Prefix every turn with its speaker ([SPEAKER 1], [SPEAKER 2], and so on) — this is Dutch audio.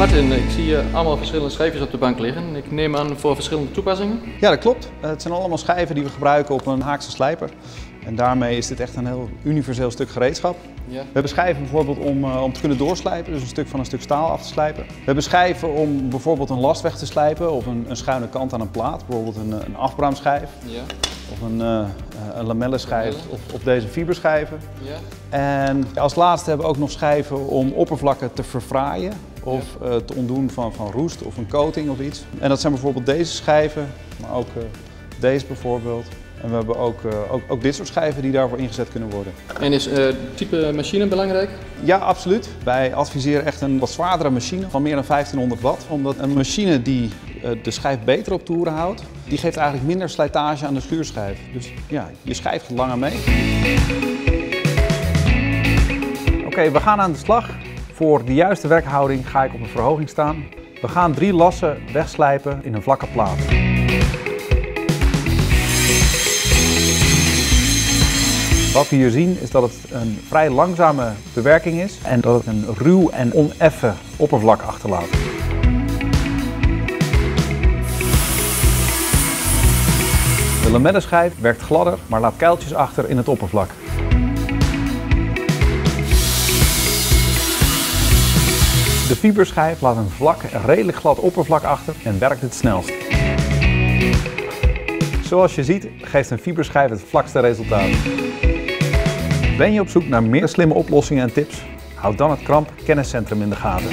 [SPEAKER 1] Martin, ik zie allemaal verschillende schijfjes op de bank liggen. Ik neem aan voor verschillende toepassingen.
[SPEAKER 2] Ja, dat klopt. Het zijn allemaal schijven die we gebruiken op een Haakse slijper. En daarmee is dit echt een heel universeel stuk gereedschap.
[SPEAKER 1] Ja.
[SPEAKER 2] We hebben schijven bijvoorbeeld om te kunnen doorslijpen, dus een stuk van een stuk staal af te slijpen. We hebben schijven om bijvoorbeeld een last weg te slijpen of een schuine kant aan een plaat, bijvoorbeeld een afbraamschijf.
[SPEAKER 1] Ja.
[SPEAKER 2] Of een lamellenschijf of deze fiberschijven.
[SPEAKER 1] Ja.
[SPEAKER 2] En als laatste hebben we ook nog schijven om oppervlakken te verfraaien of te ontdoen van roest of een coating of iets. En dat zijn bijvoorbeeld deze schijven, maar ook deze bijvoorbeeld. En we hebben ook dit soort schijven die daarvoor ingezet kunnen worden.
[SPEAKER 1] En is type machine belangrijk?
[SPEAKER 2] Ja, absoluut. Wij adviseren echt een wat zwaardere machine van meer dan 1500 watt. Omdat een machine die de schijf beter op toeren houdt, die geeft eigenlijk minder slijtage aan de schuurschijf. Dus ja, je schijf gaat langer mee. Oké, we gaan aan de slag. Voor de juiste werkhouding ga ik op een verhoging staan. We gaan 3 lassen wegslijpen in een vlakke plaat. Wat we hier zien is dat het een vrij langzame bewerking is en dat het een ruw en oneffen oppervlak achterlaat. De lamellenschijf werkt gladder, maar laat kuiltjes achter in het oppervlak. De fiberschijf laat een vlak en redelijk glad oppervlak achter en werkt het snelst. Zoals je ziet geeft een fiberschijf het vlakste resultaat. Ben je op zoek naar meer slimme oplossingen en tips? Houd dan het Kramp Kenniscentrum in de gaten.